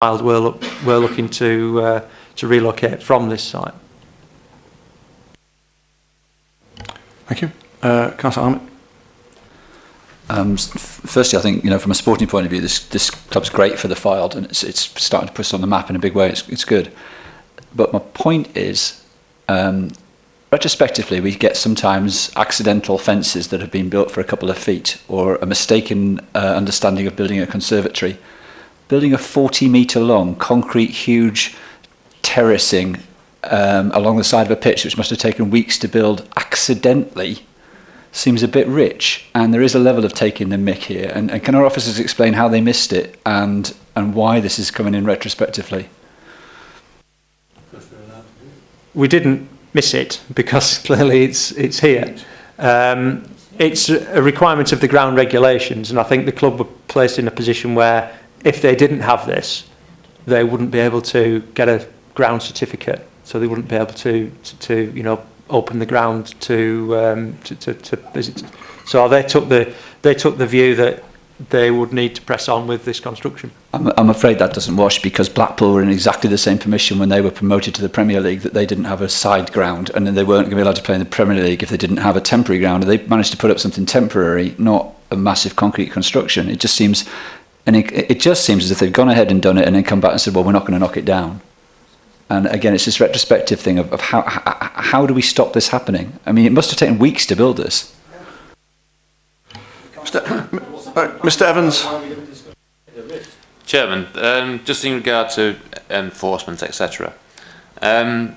we're looking to relocate from this site. Thank you. Councillor Ahmed. Firstly, I think, from a sporting point of view, this club's great for the Fylde, and it's starting to put us on the map in a big way. It's good. But my point is, retrospectively, we get sometimes accidental fences that have been built for a couple of feet, or a mistaken understanding of building a conservatory. Building a 40-metre long concrete huge terracing along the side of a pitch, which must have taken weeks to build accidentally, seems a bit rich, and there is a level of taking the mick here. And can our officers explain how they missed it and why this is coming in retrospectively? We didn't miss it because clearly it's here. It's a requirement of the ground regulations, and I think the club were placed in a position where if they didn't have this, they wouldn't be able to get a ground certificate, so they wouldn't be able to open the ground to visit. So they took the view that they would need to press on with this construction. I'm afraid that doesn't wash, because Blackpool were in exactly the same permission when they were promoted to the Premier League, that they didn't have a side ground, and then they weren't going to be allowed to play in the Premier League if they didn't have a temporary ground. And they managed to put up something temporary, not a massive concrete construction. It just seems as if they've gone ahead and done it and then come back and said, well, we're not going to knock it down. And again, it's this retrospective thing of how do we stop this happening? I mean, it must have taken weeks to build this. Mr. Evans. Chairman, just in regard to enforcement, etc. In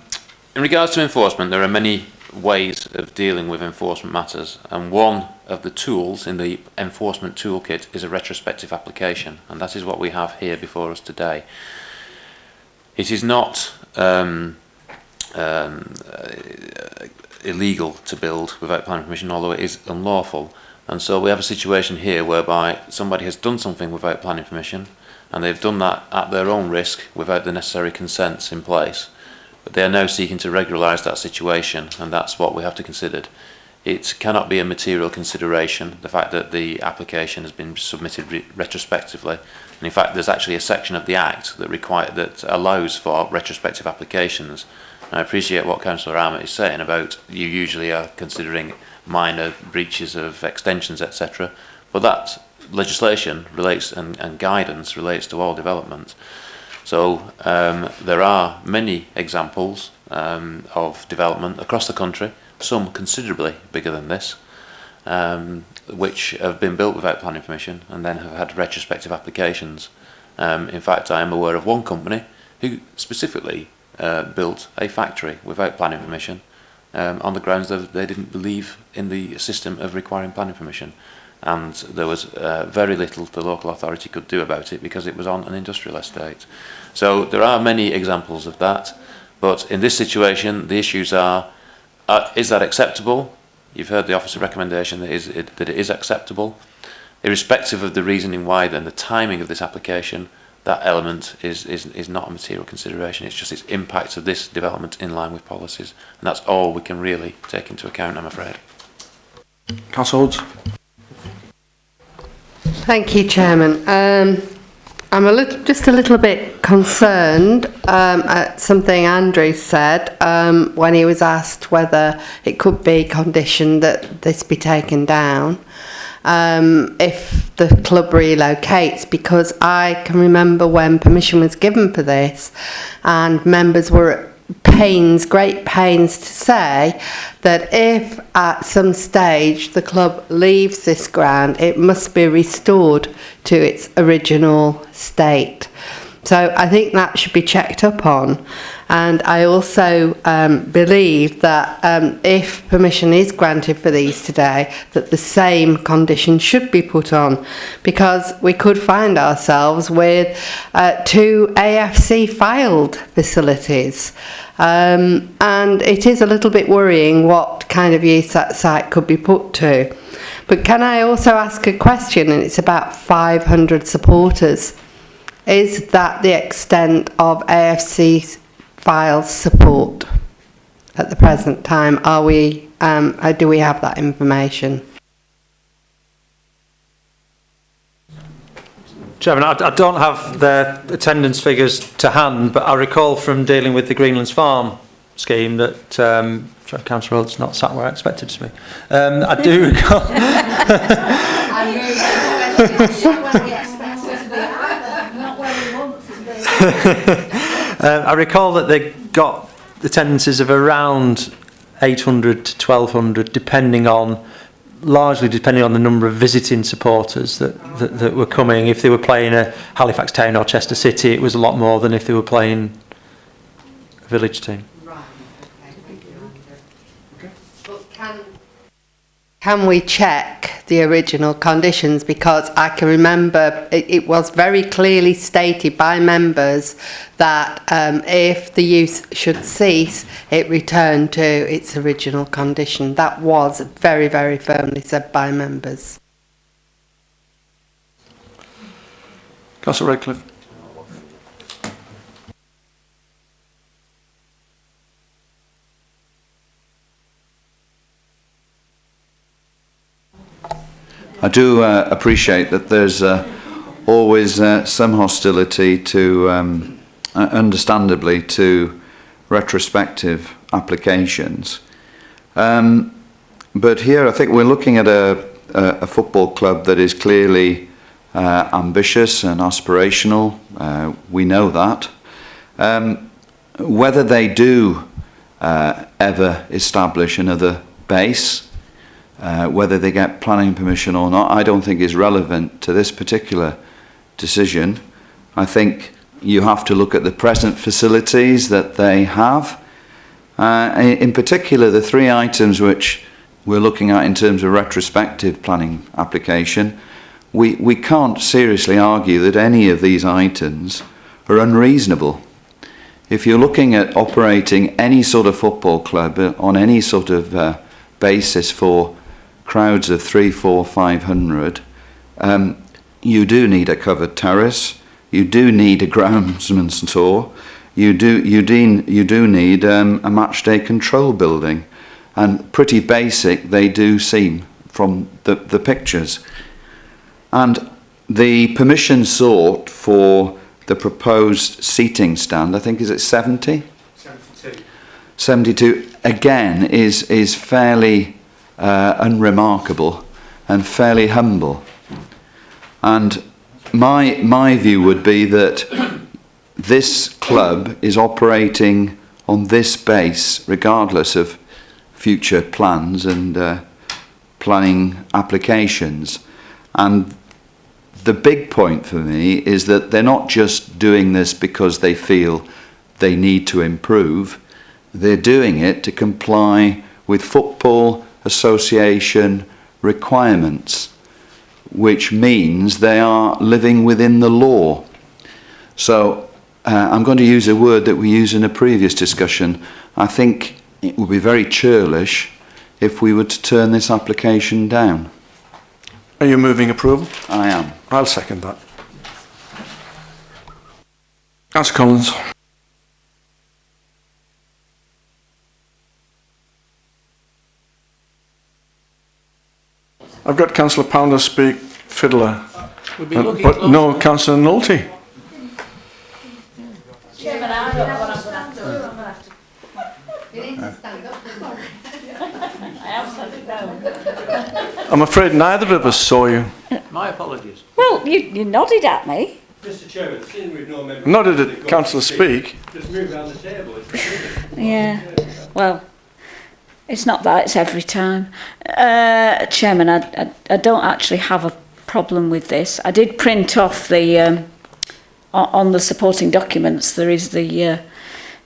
regards to enforcement, there are many ways of dealing with enforcement matters, and one of the tools in the enforcement toolkit is a retrospective application, and that is what we have here before us today. It is not illegal to build without planning permission, although it is unlawful. And so we have a situation here whereby somebody has done something without planning permission, and they've done that at their own risk without the necessary consents in place. But they are now seeking to regularise that situation, and that's what we have to consider. It cannot be a material consideration, the fact that the application has been submitted retrospectively. And in fact, there's actually a section of the Act that allows for retrospective applications. And I appreciate what Councillor Ahmed is saying about you usually are considering minor breaches of extensions, etc. But that legislation relates and guidance relates to all development. So there are many examples of development across the country, some considerably bigger than this, which have been built without planning permission and then have had retrospective applications. In fact, I am aware of one company who specifically built a factory without planning permission on the grounds that they didn't believe in the system of requiring planning permission, and there was very little the local authority could do about it because it was on an industrial estate. So there are many examples of that, but in this situation the issues are, is that acceptable? You've heard the officer recommendation that it is acceptable. Irrespective of the reasoning why and the timing of this application, that element is not a material consideration. It's just its impact of this development in line with policies, and that's all we can really take into account, I'm afraid. Councillor Hoods. Thank you, Chairman. I'm just a little bit concerned at something Andrew said when he was asked whether it could be conditioned that this be taken down if the club relocates, because I can remember when permission was given for this and members were at great pains to say that if at some stage the club leaves this ground, it must be restored to its original state. So I think that should be checked up on. And I also believe that if permission is granted for these today, that the same conditions should be put on, because we could find ourselves with 2 AFC filed facilities. And it is a little bit worrying what kind of use that site could be put to. But can I also ask a question, and it's about 500 supporters. Is that the extent of AFC Files support at the present time? Are we? Do we have that information? Chairman, I don't have the attendance figures to hand, but I recall from dealing with the Greenlands Farm scheme that Councillor Hold's not sat where I expected to be. I do recall. I recall that they got attendances of around 800 to 1200, largely depending on the number of visiting supporters that were coming. If they were playing a Halifax Town or Chester City, it was a lot more than if they were playing a village team. Can we check the original conditions? Because I can remember it was very clearly stated by members that if the use should cease, it returned to its original condition. That was very, very firmly said by members. Councillor Redcliffe. I do appreciate that there's always some hostility to, understandably, to retrospective applications. But here I think we're looking at a football club that is clearly ambitious and aspirational. We know that. Whether they do ever establish another base, whether they get planning permission or not, I don't think is relevant to this particular decision. I think you have to look at the present facilities that they have. In particular, the three items which we're looking at in terms of retrospective planning application, we can't seriously argue that any of these items are unreasonable. If you're looking at operating any sort of football club on any sort of basis for crowds of 300, 400, 500, you do need a covered terrace, you do need a groundsman's tour, you do need a match day control building, and pretty basic they do seem from the pictures. And the permission sought for the proposed seating stand, I think, is it 70? 72. 72 again is fairly unremarkable and fairly humble. And my view would be that this club is operating on this base regardless of future plans and planning applications. And the big point for me is that they're not just doing this because they feel they need to improve. They're doing it to comply with Football Association requirements, which means they are living within the law. So I'm going to use a word that we used in a previous discussion. I think it would be very churlish if we were to turn this application down. Are you moving approval? I am. I'll second that. Councillor Collins. I've got Councillor Pounder speak fiddler, but no Councillor Nolte. Chairman, I don't know what I'm going to have to do. I'm going to have to. You need to stand up. I am standing down. I'm afraid neither of us saw you. My apologies. Well, you nodded at me. Mr. Chairman, seeing we've no members... Not did Councillor speak. Just move around the table. Yeah, well, it's not that, it's every time. Chairman, I don't actually have a problem with this. I did print off the, on the supporting documents, there is the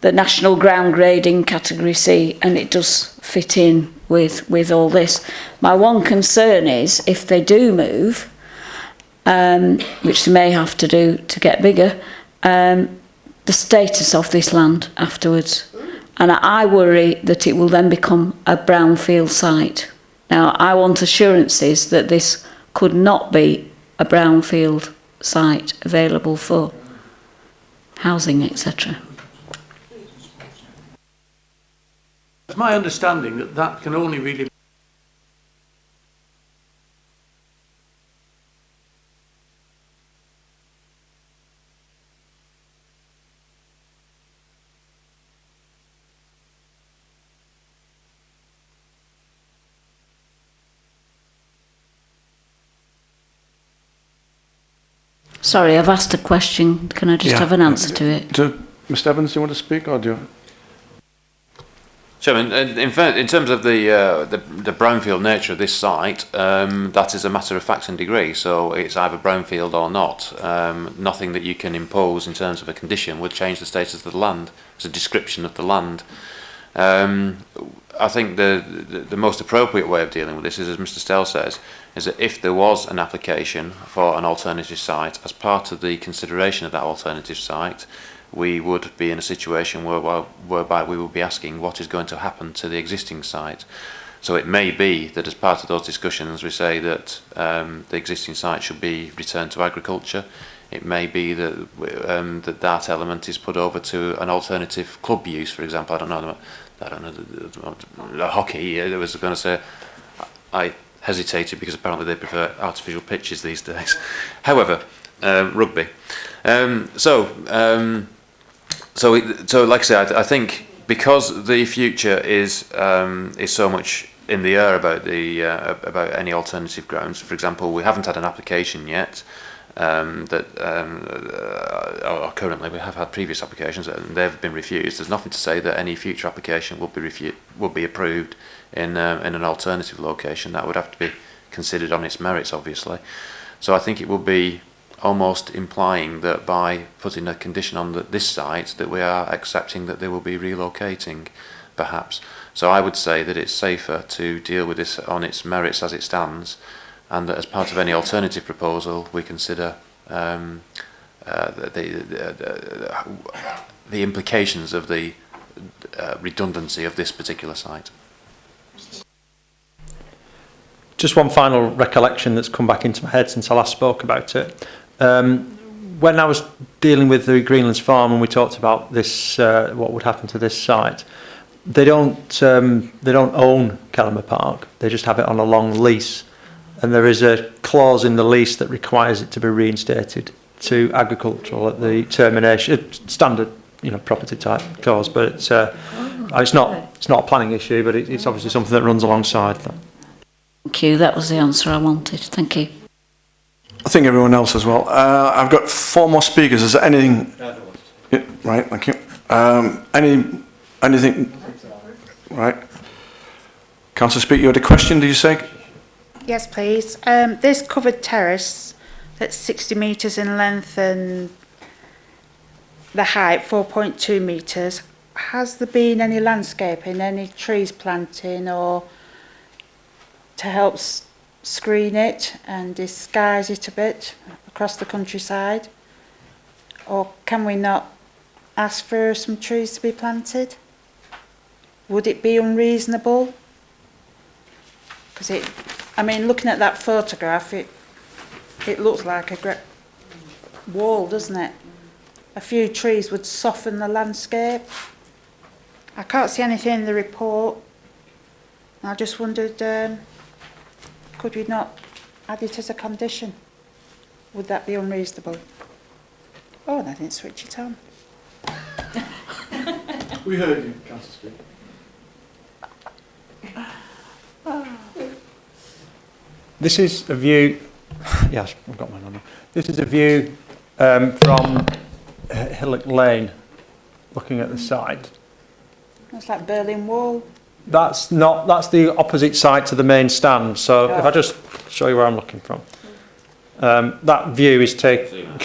national ground grading category C, and it does fit in with all this. My one concern is if they do move, which they may have to do to get bigger, the status of this land afterwards. And I worry that it will then become a brownfield site. Now, I want assurances that this could not be a brownfield site available for housing, etc. It's my understanding that that can only really... Sorry, I've asked a question. Can I just Yeah. have an answer to it? Mr Evans, do you want to speak, or do you? Chairman, in terms of the brownfield nature of this site, that is a matter of fact and degree. So it's either brownfield or not. Nothing that you can impose in terms of a condition would change the status of the land. It's a description of the land. I think the most appropriate way of dealing with this is, as Mr Stell says, is that if there was an application for an alternative site, as part of the consideration of that alternative site, we would be in a situation whereby we would be asking what is going to happen to the existing site. So it may be that as part of those discussions we say that the existing site should be returned to agriculture. It may be that that element is put over to an alternative club use, for example. I don't know, hockey. I was going to say, I hesitated because apparently they prefer artificial pitches these days. However, rugby. So like I said, I think because the future is so much in the air about any alternative grounds. For example, we haven't had an application yet. Or currently we have had previous applications and they've been refused. There's nothing to say that any future application will be approved in an alternative location. That would have to be considered on its merits, obviously. So I think it will be almost implying that by putting a condition on this site that we are accepting that they will be relocating, perhaps. So I would say that it's safer to deal with this on its merits as it stands, and that as part of any alternative proposal we consider the implications of the redundancy of this particular site. Just one final recollection that's come back into my head since I last spoke about it. When I was dealing with the Greenlands farm and we talked about this, what would happen to this site, they don't own Kellermer Park. They just have it on a long lease. And there is a clause in the lease that requires it to be reinstated to agricultural at the termination. Standard, property type clause, but it's not a planning issue, but it's obviously something that runs alongside that. Thank you. That was the answer I wanted. Thank you. I think everyone else as well. I've got 4 more speakers. Is there anything? Yeah, right. Thank you. Anything? Right. Councillor Speaker, you had a question? Did you say? Yes, please. This covered terrace that's 60 metres in length and the height 4.2 metres. Has there been any landscaping, any trees planting, or to help screen it and disguise it a bit across the countryside? Or can we not ask for some trees to be planted? Would it be unreasonable? Because looking at that photograph, it looks like a great wall, doesn't it? A few trees would soften the landscape. I can't see anything in the report. I just wondered, could we not add it as a condition? Would that be unreasonable? Oh, and I didn't switch it on. We heard you, Councillor Speaker. This is a view. Yes, I've got mine on. This is a view from Hillock Lane, looking at the site. That's like Berlin Wall. That's the opposite side to the main stand. So if I just show you where I'm looking from, that view is taken.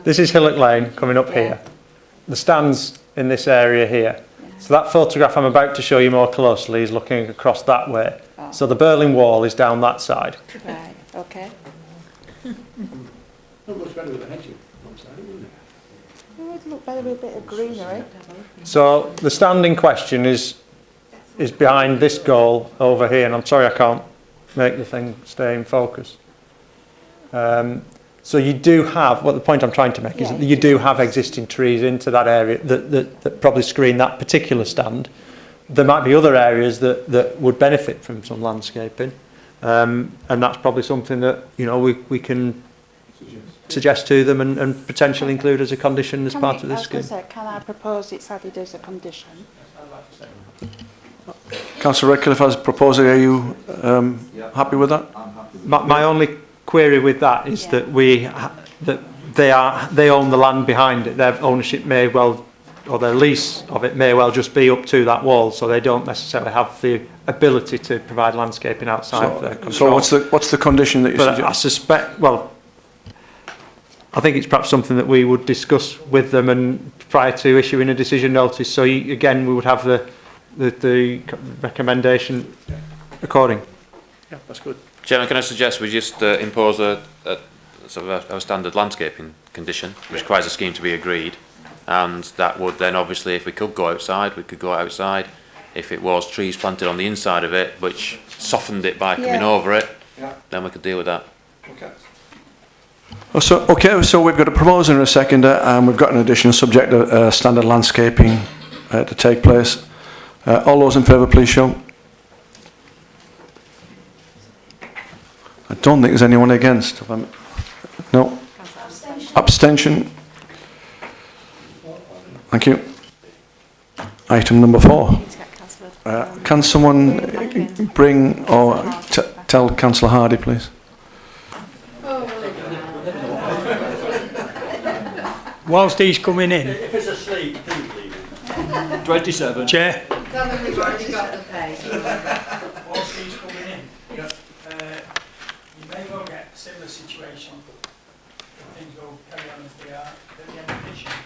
This is Hillock Lane coming up here. The stand's in this area here. So that photograph I'm about to show you more closely is looking across that way. Oh. So the Berlin Wall is down that side. Right, okay. Not much better with the hedging. It would look better with a bit of greenery. So the stand in question is behind this goal over here, and I'm sorry I can't make the thing stay in focus. So you do have, the point I'm trying to make is that you do have existing trees into that area that probably screen that particular stand. There might be other areas that would benefit from some landscaping, and that's probably something that we can suggest to them and potentially include as a condition as part of this scheme. Can I propose it's added as a condition? Councillor Redcliffe has proposed it. Are you happy with that? My only query with that is that they own the land behind it. Their ownership may well, or their lease of it may well just be up to that wall, so they don't necessarily have the ability to provide landscaping outside of their control. So what's the condition that you But suggest? I suspect, well, I think it's perhaps something that we would discuss with them and prior to issuing a decision notice. So again, we would have the recommendation according. Yeah, that's good. Chairman, can I suggest we just impose a sort of a standard landscaping condition, which requires a scheme to be agreed, and that would then obviously, if we could go outside, we could go outside. If it was trees planted on the inside of it, which softened it by coming over it, then we could deal with that. Okay. So we've got a proposer and a seconder, and we've got an additional subject, standard landscaping to take place. All those in favour, please show. I don't think there's anyone against. No. Abstention. Thank you. Item number 4. Can someone bring or tell Councillor Hardy, please? Whilst he's coming in. If it's asleep, please leave. 27. Chair. Tell them we've already got the page. Whilst he's coming in, you may well get a similar situation if things go carry on as they are at the end of this year.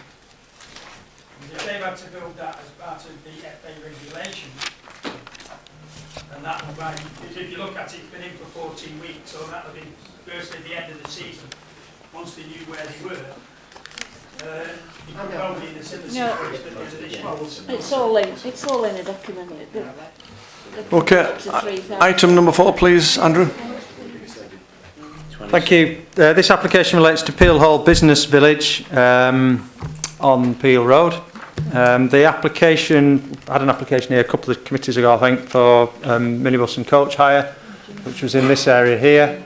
If they've had to build that as part of the FA regulation, and that will be, if you look at it, it's been in for 14 weeks, so that'll be firstly the end of the season, once they knew where they were. You could well be in a similar situation at the end of this year. It's all in a document. Okay. Item number 4, please, Andrew. Thank you. This application relates to Peel Hall Business Village on Peel Road. The application, I had an application here a couple of committees ago, I think, for minibus and coach hire, which was in this area here.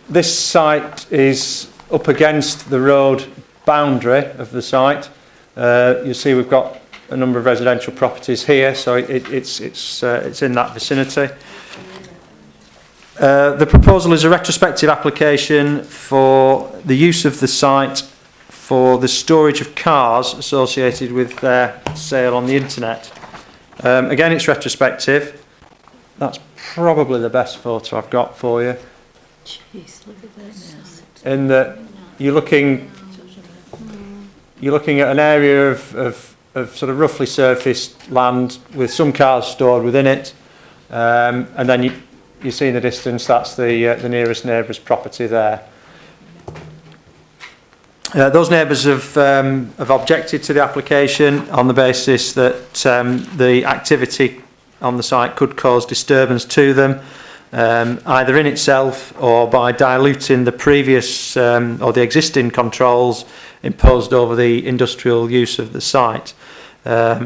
This site is up against the road boundary of the site. You'll see we've got a number of residential properties here, so it's in that vicinity. The proposal is a retrospective application for the use of the site for the storage of cars associated with their sale on the internet. Again, it's retrospective. That's probably the best photo I've got for you. Jeez, look at that. In that you're looking at an area of sort of roughly surfaced land with some cars stored within it, and then you see in the distance that's the nearest neighbour's property there. Those neighbours have objected to the application on the basis that the activity on the site could cause disturbance to them, either in itself or by diluting the previous or the existing controls imposed over the industrial use of the site,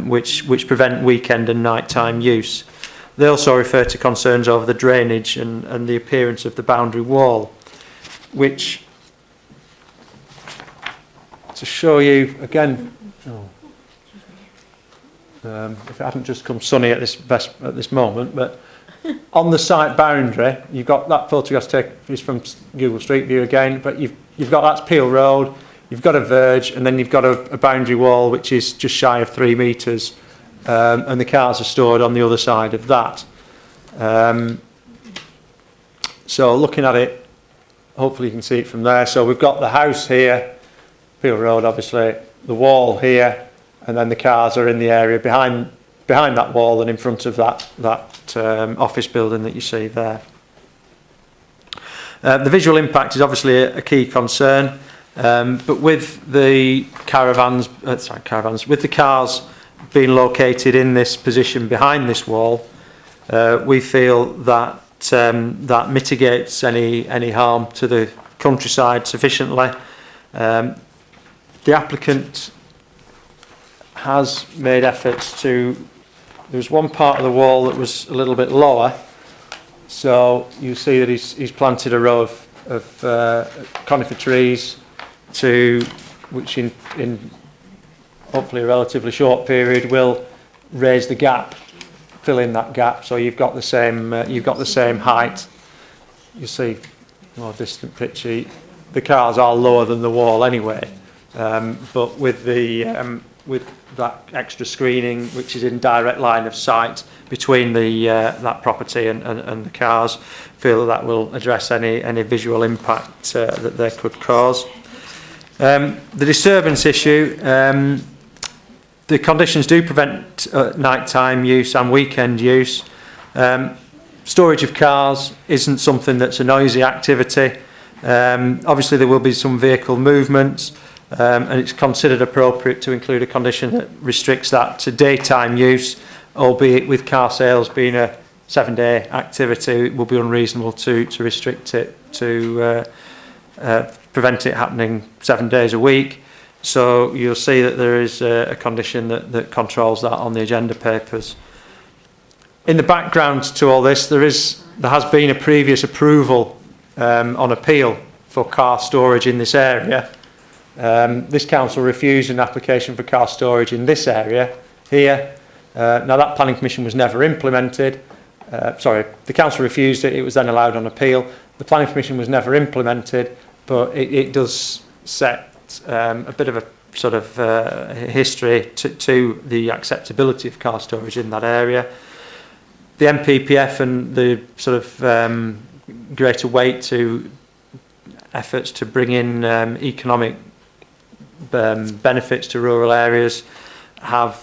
which prevent weekend and nighttime use. They also refer to concerns over the drainage and the appearance of the boundary wall, which, to show you again, if it hadn't just come sunny at this moment, but on the site boundary, you've got that photograph taken is from Google Street View again, but you've got that's Peel Road, you've got a verge, and then you've got a boundary wall which is just shy of 3 metres, and the cars are stored on the other side of that. So looking at it, hopefully you can see it from there. So we've got the house here, Peel Road obviously, the wall here, and then the cars are in the area behind that wall and in front of that office building that you see there. The visual impact is obviously a key concern, but with the with the cars being located in this position behind this wall, we feel that that mitigates any harm to the countryside sufficiently. The applicant has made efforts to. There was one part of the wall that was a little bit lower, so you see that he's planted a row of conifer trees which in hopefully a relatively short period will raise the gap fill in that gap, so you've got the same height. You see more distant picture. The cars are lower than the wall anyway, but with that extra screening, which is in direct line of sight between that property and the cars, feel that will address any visual impact that they could cause. The disturbance issue, the conditions do prevent nighttime use and weekend use. Storage of cars isn't something that's a noisy activity. Obviously there will be some vehicle movements, and it's considered appropriate to include a condition that restricts that to daytime use, albeit with car sales being a 7-day activity, it will be unreasonable to restrict it to prevent it happening 7 days a week. So you'll see that there is a condition that controls that on the agenda papers. In the background to all this, there has been a previous approval on appeal for car storage in this area. This council refused an application for car storage in this area here. Now that planning permission was never implemented. The council refused it, it was then allowed on appeal. The planning permission was never implemented, but it does set a bit of a sort of history to the acceptability of car storage in that area. The MPPF and the sort of greater weight to efforts to bring in economic benefits to rural areas have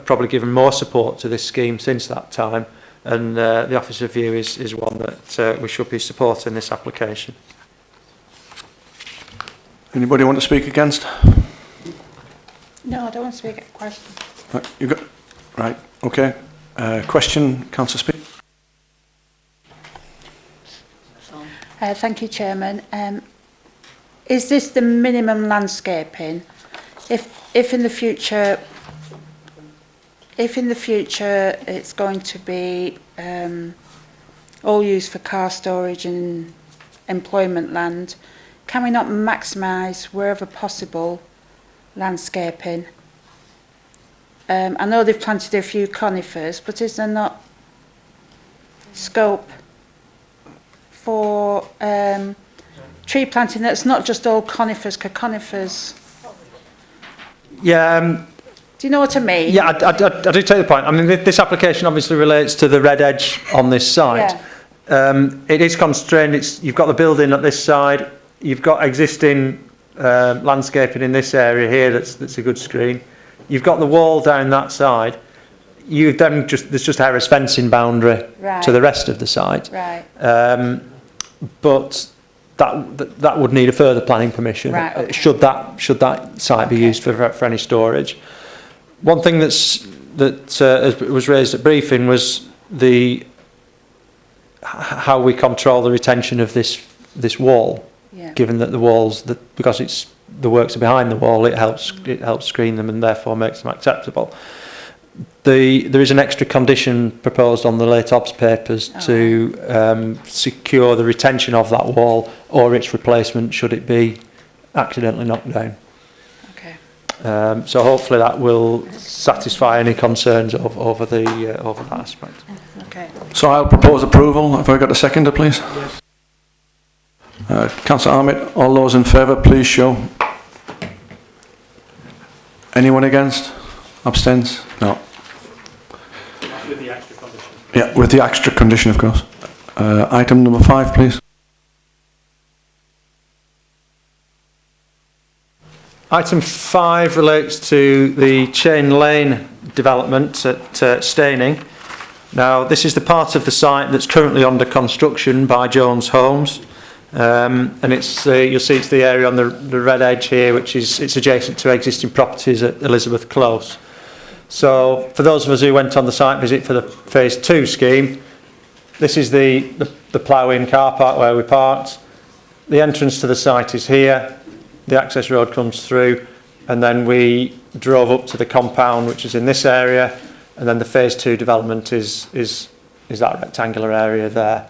probably given more support to this scheme since that time, and the officer's view is one that we should be supporting this application. Anybody want to speak against? No, I don't want to speak at question. You got right. Okay. Question, Councillor Speak. Thank you, Chairman. Is this the minimum landscaping? If in the future it's going to be all used for car storage and employment land, can we not maximise wherever possible landscaping? I know they've planted a few conifers, but is there not scope for tree planting that's not just all conifers, because conifers... Yeah. Do you know what I mean? Yeah, I do take the point. I mean, this application obviously relates to the red edge on this site. Yeah. It is constrained. You've got the building at this side. You've got existing landscaping in this area here that's a good screen. You've got the wall down that side. There's just Harris fencing boundary to the rest of the site. Right. But that would need a further planning permission. Right, okay. Should that site be used for any storage. One thing that was raised at briefing was how we control the retention of this wall. Yeah. Given that the walls, because the works are behind the wall, it helps screen them and therefore makes them acceptable. There is an extra condition proposed on the late obs papers to secure the retention of that wall or its replacement should it be accidentally knocked down. Okay. So hopefully that will satisfy any concerns over that aspect. Okay. So I'll propose approval. Have I got a seconder, please? Yes. Councillor Ahmed, all those in favour, please show. Anyone against? Abstains? No. With the extra condition. Yeah, with the extra condition, of course. Item number 5, please. Item 5 relates to the Chain Lane development at Staining. Now, this is the part of the site that's currently under construction by Jones Homes. And it's you'll see it's the area on the red edge here, which it's adjacent to existing properties at Elizabeth Close. So for those of us who went on the site visit for the phase 2 scheme, this is the plough-in car park where we parked. The entrance to the site is here. The access road comes through, and then we drove up to the compound, which is in this area, and then the phase 2 development is that rectangular area there.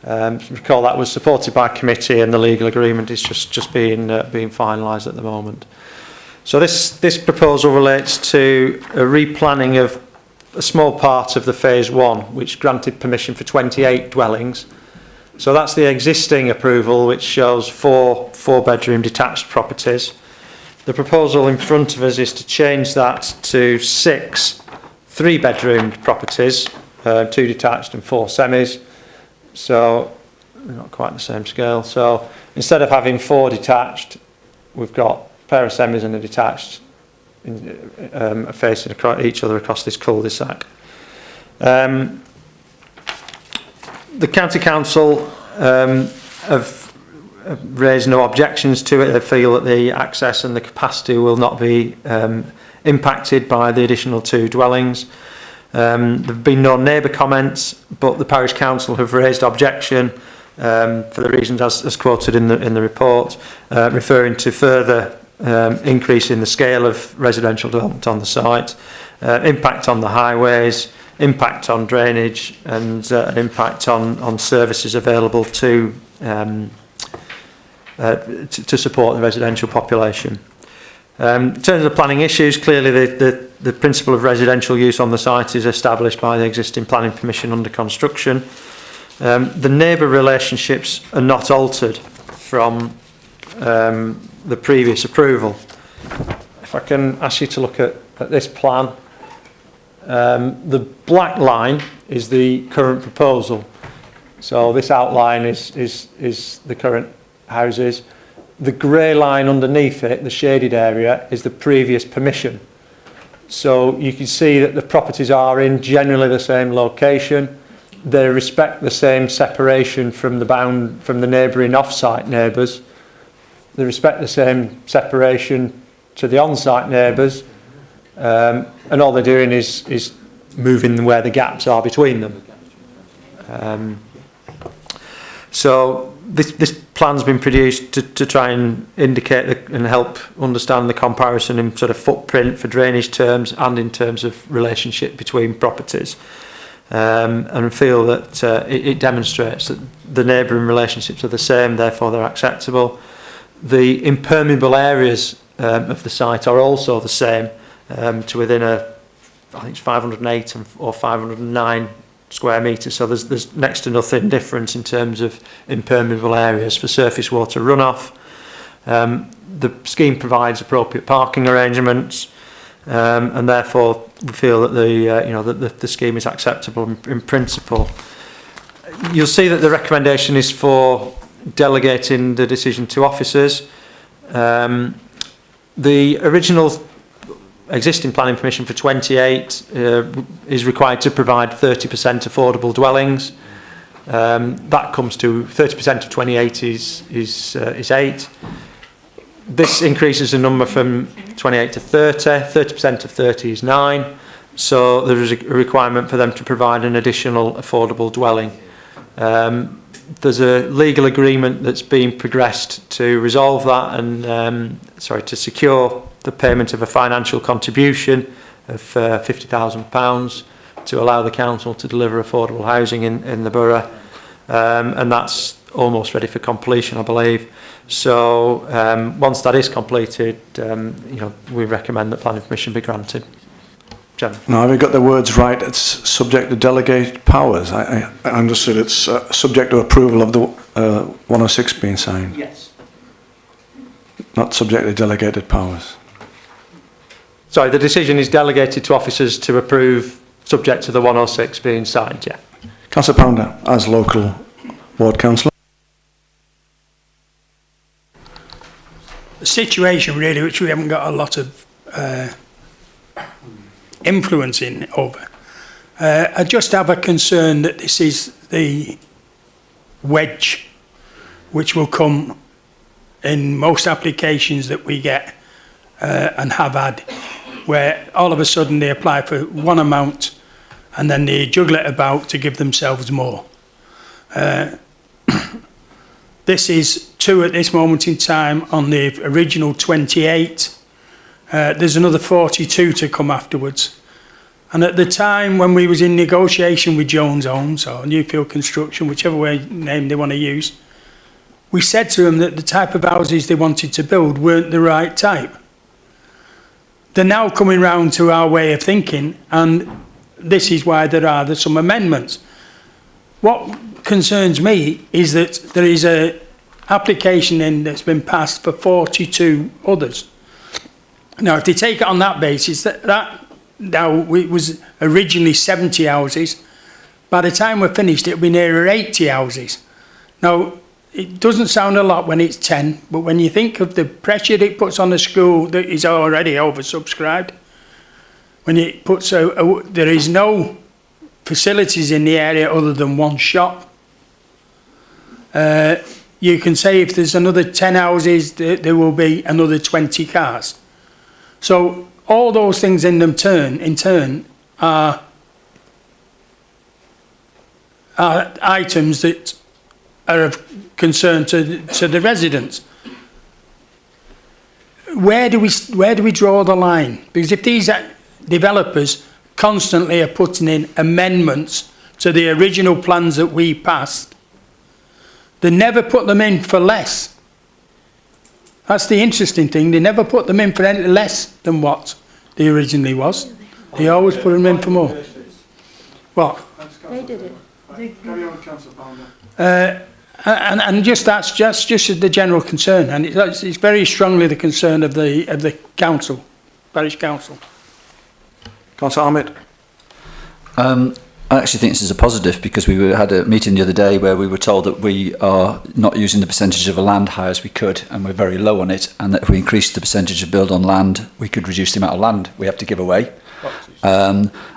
Recall that was supported by committee, and the legal agreement is just being finalised at the moment. So this proposal relates to a replanning of a small part of the phase 1, which granted permission for 28 dwellings. So that's the existing approval, which shows 4 4-bedroom detached properties. The proposal in front of us is to change that to 6 3-bedroom properties, 2 detached and 4 semis. So they're not quite the same scale. So instead of having 4 detached, we've got a pair of semis and a detached facing each other across this cul-de-sac. The County Council have raised no objections to it. They feel that the access and the capacity will not be impacted by the additional 2 dwellings. There have been no neighbour comments, but the Parish Council have raised objection for the reasons as quoted in the report, referring to further increase in the scale of residential development on the site, impact on the highways, impact on drainage, and an impact on services available to support the residential population. In terms of the planning issues, clearly the principle of residential use on the site is established by the existing planning permission under construction. The neighbour relationships are not altered from the previous approval. If I can ask you to look at this plan, the black line is the current proposal. So this outline is the current houses. The grey line underneath it, the shaded area, is the previous permission. So you can see that the properties are in generally the same location. They respect the same separation from the neighbouring off-site neighbours. They respect the same separation to the on-site neighbours, and all they're doing is moving where the gaps are between them. So this plan's been produced to try and indicate and help understand the comparison in sort of footprint for drainage terms and in terms of relationship between properties, and feel that it demonstrates that the neighbouring relationships are the same, therefore they're acceptable. The impermeable areas of the site are also the same, to within I think it's 508 or 509 square metres, so there's next to nothing different in terms of impermeable areas for surface water runoff. The scheme provides appropriate parking arrangements, and therefore we feel that the scheme is acceptable in principle. You'll see that the recommendation is for delegating the decision to officers. The original existing planning permission for 28 is required to provide 30% affordable dwellings. That comes to 30% of 28 is 8. This increases the number from 28 to 30. 30% of 30 is 9. So there is a requirement for them to provide an additional affordable dwelling. There's a legal agreement that's being progressed to resolve that and to secure the payment of a financial contribution of £50,000 to allow the council to deliver affordable housing in the borough, and that's almost ready for completion, I believe. So once that is completed, we recommend that planning permission be granted. Jen. Now, have you got the words right? It's subject to delegated powers. I understood it's subject to approval of the 106 being signed. Yes. Not subject to delegated powers. Sorry, the decision is delegated to officers to approve, subject to the 106 being signed, yeah. Councillor Pounder, as local ward councillor. The situation really, which we haven't got a lot of influence in over. I just have a concern that this is the wedge which will come in most applications that we get and have had, where all of a sudden they apply for one amount and then they juggle it about to give themselves more. This is 2 at this moment in time on the original 28. There's another 42 to come afterwards. And at the time when we was in negotiation with Jones Homes or Newfield Construction, whichever name they want to use, we said to them that the type of houses they wanted to build weren't the right type. They're now coming round to our way of thinking, and this is why there are some amendments. What concerns me is that there is a application in that's been passed for 42 others. Now, if they take it on that basis, that now it was originally 70 houses. By the time we're finished, it'll be nearer 80 houses. Now, it doesn't sound a lot when it's 10, but when you think of the pressure it puts on a school that is already oversubscribed, when it puts there is no facilities in the area other than one shop. You can say if there's another 10 houses, there will be another 20 cars. So all those things in turn are items that are of concern to the residents. Where do we draw the line? Because if these developers constantly are putting in amendments to the original plans that we passed, they never put them in for less. That's the interesting thing. They never put them in for any less than what they originally was. They always put them in for more. What? They did it. Carry on, Councillor Pounder. And just that's just the general concern, and it's very strongly the concern of the council, parish council. Councillor Ahmed. I actually think this is a positive because we had a meeting the other day where we were told that we are not using the percentage of land high as we could, and we're very low on it, and that if we increased the percentage of build on land, we could reduce the amount of land we have to give away.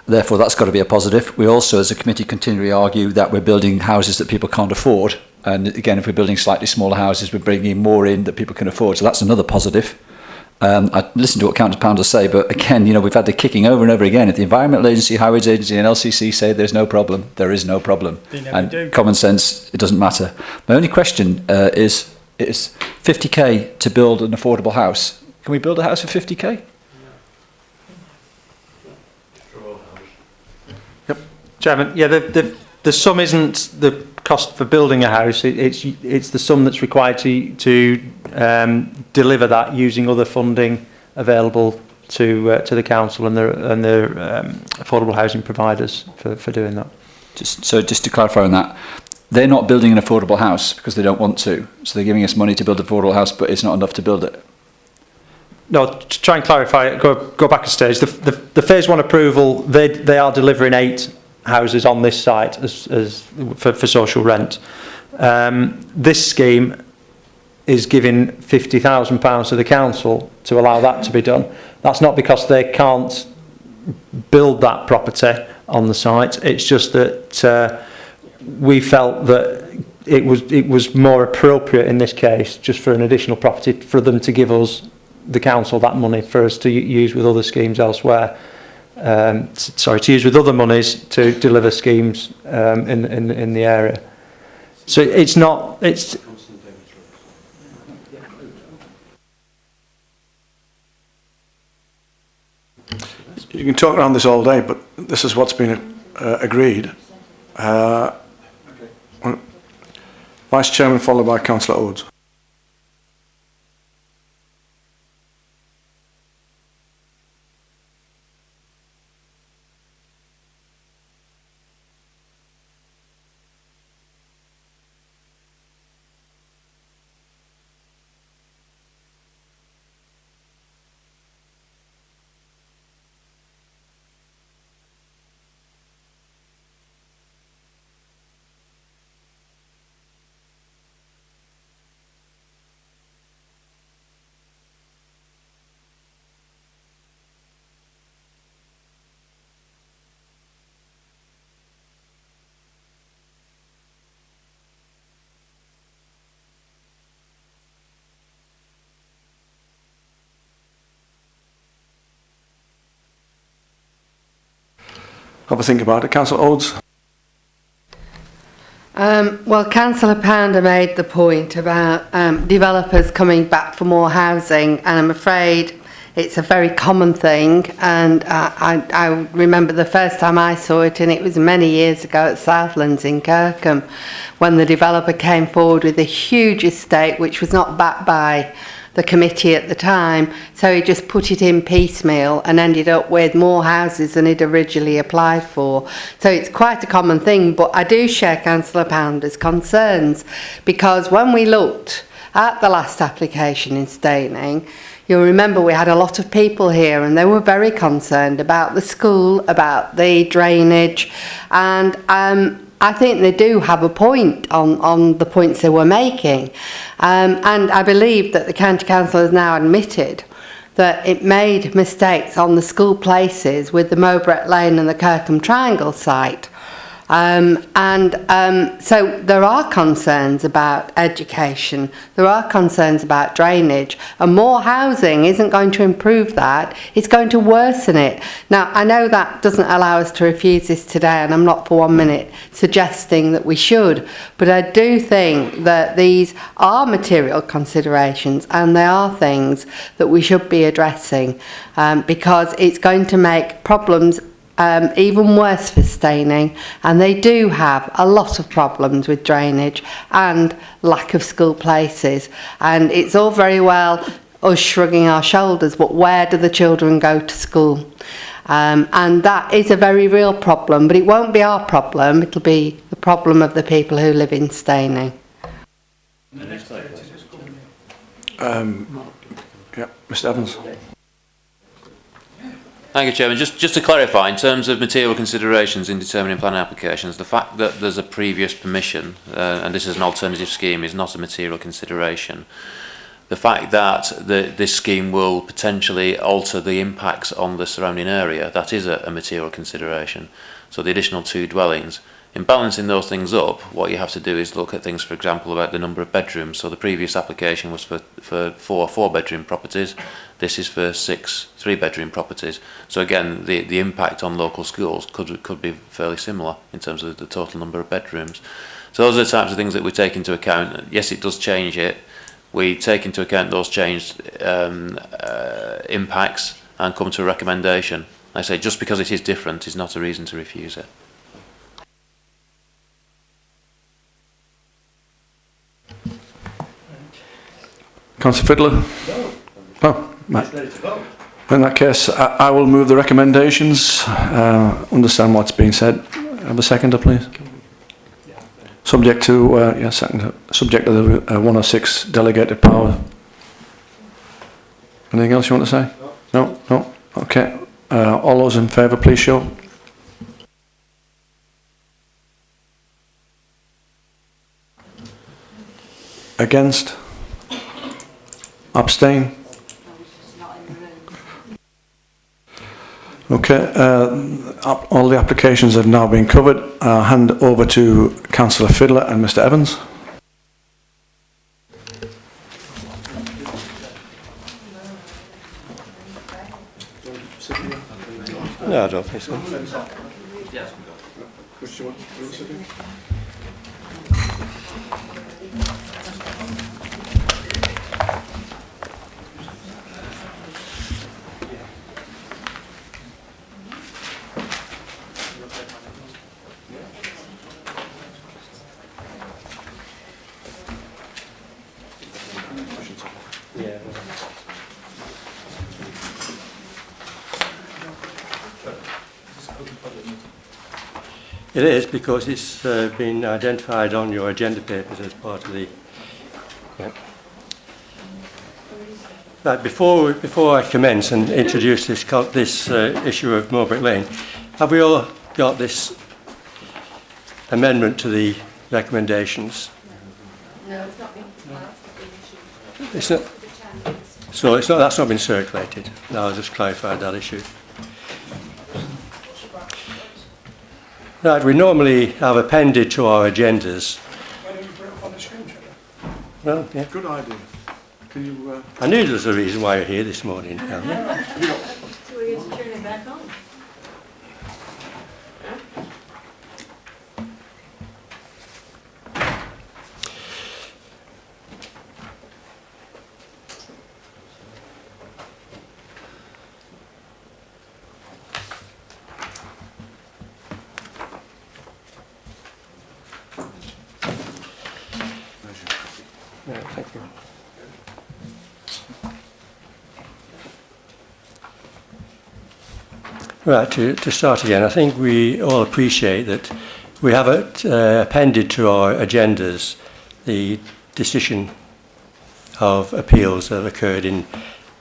Therefore, that's got to be a positive. We also, as a committee, continually argue that we're building houses that people can't afford. And again, if we're building slightly smaller houses, we're bringing more in that people can afford. So that's another positive. I listened to what Councillor Pounder say, but again, we've had the kicking over and over again. If the Environmental Agency, Highways Agency and LCC say there's no problem, there is no problem. They never and do. Common sense, it doesn't matter. My only question is 50k to build an affordable house. Can we build a house for 50k? Chairman, yeah, the sum isn't the cost for building a house. It's the sum that's required to deliver that using other funding available to the council and their affordable housing providers for doing that. Just to clarify on that, they're not building an affordable house because they don't want to. So they're giving us money to build an affordable house, but it's not enough to build it. No, to try and clarify it, go back a stage. The phase one approval, they are delivering 8 houses on this site as for social rent. This scheme is giving £50,000 to the council to allow that to be done. That's not because they can't build that property on the site. It's just that we felt that it was more appropriate in this case, just for an additional property, for them to give us, the council, that money for us to use with other schemes elsewhere. To use with other monies to deliver schemes in the area. So it's not. You can talk around this all day, but this is what's been agreed. Vice Chairman, followed by Councillor Odes. Have a think about it. Councillor Odes. Well, Councillor Pounder made the point about developers coming back for more housing, and I'm afraid it's a very common thing. And I remember the first time I saw it, and it was many years ago at Southlands in Kirkham, when the developer came forward with a huge estate which was not backed by the committee at the time, so he just put it in piecemeal and ended up with more houses than he'd originally applied for. So it's quite a common thing, but I do share Councillor Pounder's concerns, because when we looked at the last application in Steyning, you'll remember we had a lot of people here and they were very concerned about the school, about the drainage, and I think they do have a point on the points they were making. And I believe that the County Council has now admitted that it made mistakes on the school places with the Mowbray Lane and the Kirkham Triangle site. So there are concerns about education, there are concerns about drainage, and more housing isn't going to improve that, it's going to worsen it. Now, I know that doesn't allow us to refuse this today, and I'm not for 1 minute suggesting that we should, but I do think that these are material considerations and they are things that we should be addressing, because it's going to make problems even worse for Steyning, and they do have a lot of problems with drainage and lack of school places, and it's all very well us shrugging our shoulders, but where do the children go to school? And that is a very real problem, but it won't be our problem, it'll be the problem of the people who live in Steyning. Yeah, Mr Evans. Thank you, Chairman. Just to clarify, in terms of material considerations in determining planning applications, the fact that there's a previous permission, and this is an alternative scheme, is not a material consideration. The fact that this scheme will potentially alter the impacts on the surrounding area, that is a material consideration. So the additional 2 dwellings. In balancing those things up, what you have to do is look at things, for example, about the number of bedrooms. So the previous application was for 4 4-bedroom properties. This is for 6 3-bedroom properties. So again, the impact on local schools could be fairly similar in terms of the total number of bedrooms. So those are the types of things that we take into account. Yes, it does change it. We take into account those changed impacts and come to a recommendation. I say just because it is different is not a reason to refuse it. Councillor Fiddler? No. Matt. In that case, I will move the recommendations. Understand what's being said. Have a seconder, please. Subject to subject to the 106 delegated power. Anything else you want to say? No. Okay. All those in favour, please show. Against? Abstain? Okay, all the applications have now been covered. I'll hand over to Councillor Fiddler and Mr Evans. No, I don't think so. It is, because it's been identified on your agenda papers as part of the... Yeah. Right, before I commence and introduce this issue of Mowbray Lane, have we all got this amendment to the recommendations? No, it's not been issued. It's not, so it's not, that's not been circulated. No, I'll just clarify that issue. Right, we normally have appended to our agendas. Why don't you put it up on the screen, Trevor? Well, yeah. Good idea. Can you... I knew there was a reason why you're here this morning, Alan. So we're going to turn it back on. Yeah, thank you. Right, to start again, I think we all appreciate that we have appended to our agendas the decision of appeals that have occurred in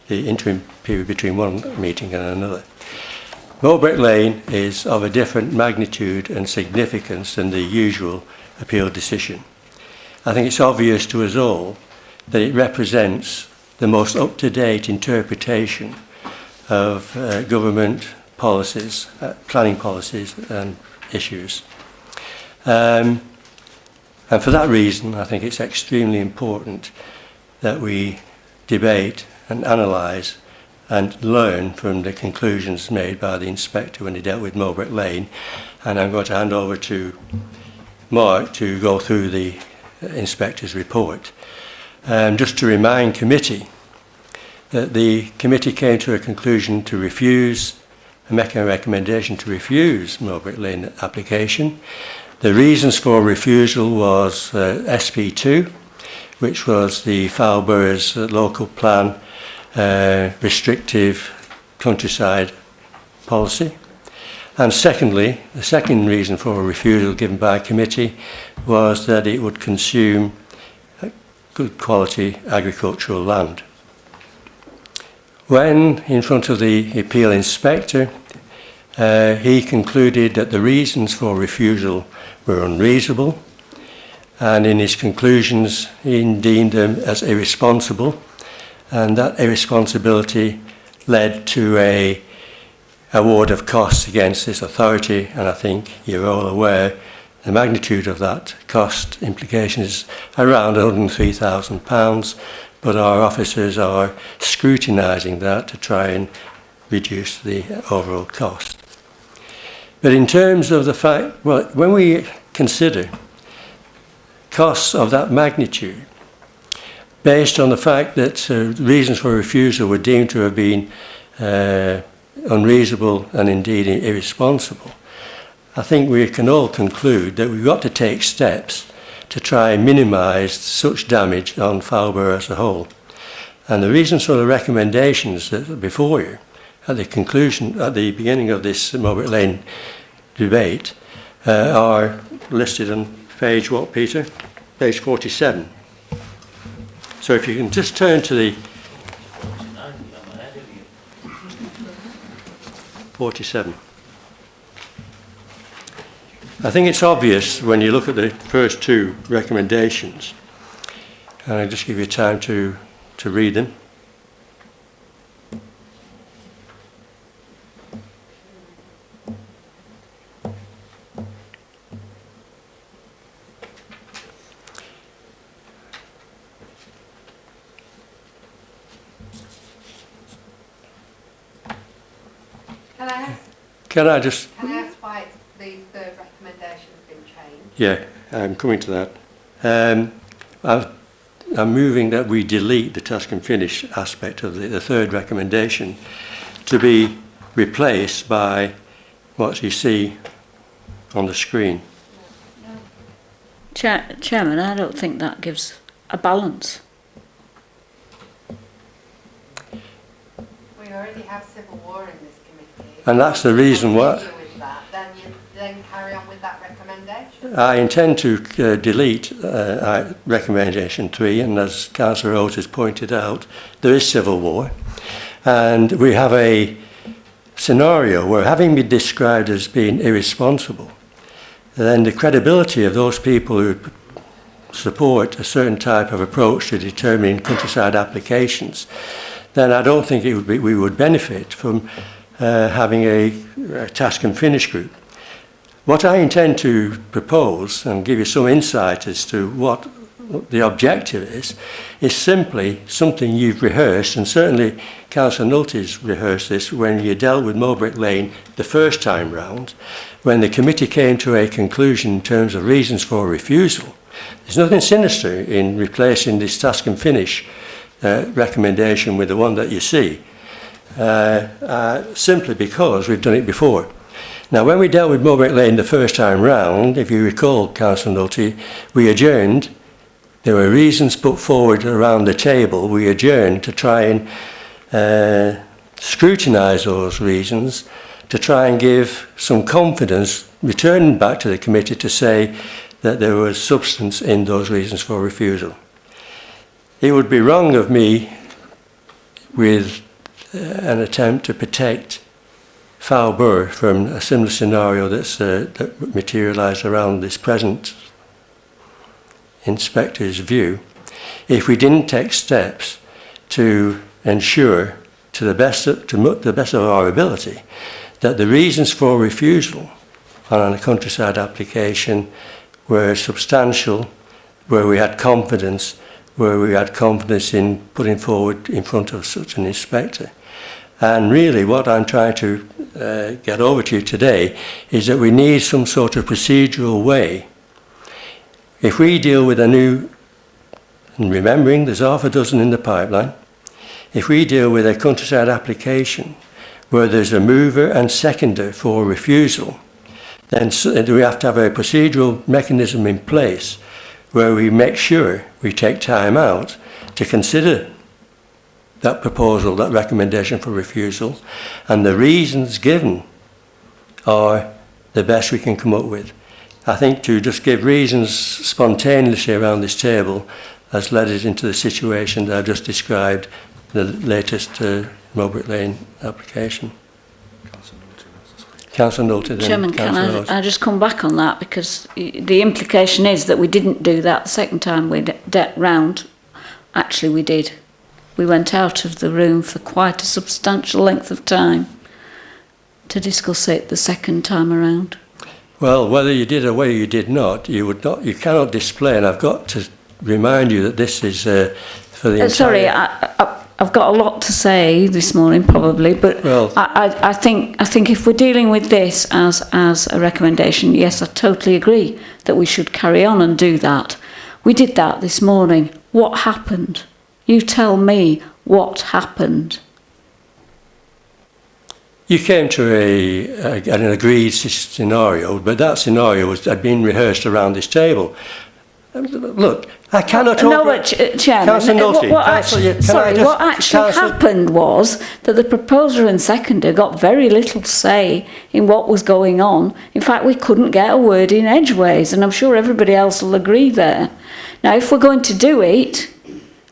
the interim period between one meeting and another. Mowbray Lane is of a different magnitude and significance than the usual appeal decision. I think it's obvious to us all that it represents the most up-to-date interpretation of government policies, planning policies and issues. And for that reason, I think it's extremely important that we debate and analyse and learn from the conclusions made by the inspector when he dealt with Mowbray Lane. And I'm going to hand over to Mark to go through the inspector's report. Just to remind committee that the committee came to a conclusion to refuse, making a recommendation to refuse Mowbray Lane application. The reasons for refusal was SP2, which was the Foul Borough's local plan restrictive countryside policy. And secondly, the second reason for a refusal given by committee was that it would consume good quality agricultural land. When in front of the appeal inspector, he concluded that the reasons for refusal were unreasonable, and in his conclusions he deemed them as irresponsible, and that irresponsibility led to a award of costs against this authority. And I think you're all aware the magnitude of that cost implication is around £103,000, but our officers are scrutinising that to try and reduce the overall cost. But in terms of the fact, well, when we consider costs of that magnitude, based on the fact that reasons for refusal were deemed to have been unreasonable and indeed irresponsible, I think we can all conclude that we've got to take steps to try and minimise such damage on Foulborough as a whole. And the reasons for the recommendations that are before you at the conclusion, at the beginning of this Mowbray Lane debate, are listed on page what, Peter? Page 47. So if you can just turn to the 47. I think it's obvious when you look at the first two recommendations, and I'll just give you time to read them. Can I ask why the third recommendation has been changed? Yeah, I'm coming to that. I'm moving that we delete the task and finish aspect of the third recommendation to be replaced by what you see on the screen. Chairman, I don't think that gives a balance. We already have civil war in this committee. And that's the reason why. Then you carry on with that recommendation. I intend to delete recommendation 3, and as Councillor Rhodes has pointed out, there is civil war, and we have a scenario where, having been described as being irresponsible, then the credibility of those people who support a certain type of approach to determining countryside applications, then I don't think we would benefit from having a task and finish group. What I intend to propose and give you some insight as to what the objective is simply something you've rehearsed, and certainly Councillor Nulty's rehearsed this when you dealt with Mowbray Lane the first time round, when the committee came to a conclusion in terms of reasons for refusal. There's nothing sinister in replacing this task and finish recommendation with the one that you see, simply because we've done it before. Now, when we dealt with Mowbray Lane the first time round, if you recall, Councillor Nulty, we adjourned. There were reasons put forward around the table. We adjourned to try and scrutinise those reasons to try and give some confidence, returning back to the committee to say that there was substance in those reasons for refusal. It would be wrong of me, with an attempt to protect Foul Borough from a similar scenario that materialised around this present inspector's view, if we didn't take steps to ensure, to the best of our ability, that the reasons for refusal on a countryside application were substantial, where we had confidence in putting forward in front of such an inspector. And really what I'm trying to get over to you today is that we need some sort of procedural way. If we deal with a new, and remembering there's half a dozen in the pipeline, if we deal with a countryside application where there's a mover and seconder for refusal, then we have to have a procedural mechanism in place where we make sure we take time out to consider that proposal, that recommendation for refusal, and the reasons given are the best we can come up with. I think to just give reasons spontaneously around this table has led us into the situation that I've just described, the latest Mulbrick Lane application. Councillor Knowlton. Chairman, can I just come back on that, because the implication is that we didn't do that the second time we round. Actually, we did. We went out of the room for quite a substantial length of time to discuss it the second time around. Well, whether you did or whether you did not, you cannot display, and I've got to remind you that this is for the entire... Sorry, I've got a lot to say this morning, probably, but well, I think if we're dealing with this as a recommendation, yes, I totally agree that we should carry on and do that. We did that this morning. What happened? You tell me what happened. You came to an agreed scenario, but that scenario had been rehearsed around this table. Look, I cannot... No, but Chairman, what actually happened was that the proposer and seconder got very little say in what was going on. In fact, we couldn't get a word in edgeways, and I'm sure everybody else will agree there. Now, if we're going to do it,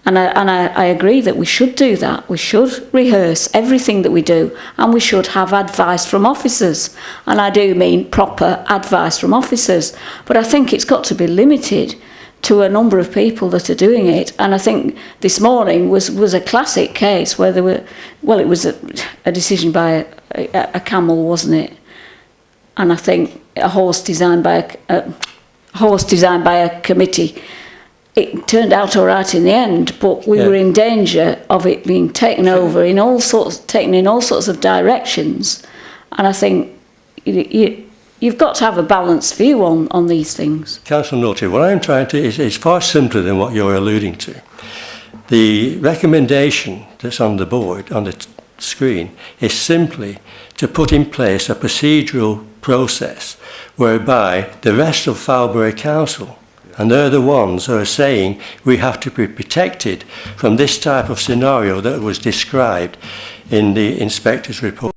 and I agree that we should do that, we should rehearse everything that we do, and we should have advice from officers. And I do mean proper advice from officers. But I think it's got to be limited to a number of people that are doing it. And I think this morning was a classic case where there were, well, it was a decision by a camel, wasn't it? And I think a horse designed by a committee. It turned out all right in the end, but we were in danger of it being taken over in all sorts of directions. And I think you've got to have a balanced view on these things. Councillor Knowlton, what I'm trying to is far simpler than what you're alluding to. The recommendation that's on the board, on the screen, is simply to put in place a procedural process whereby the rest of Foul Borough Council, and they're the ones who are saying we have to be protected from this type of scenario that was described in the inspector's report.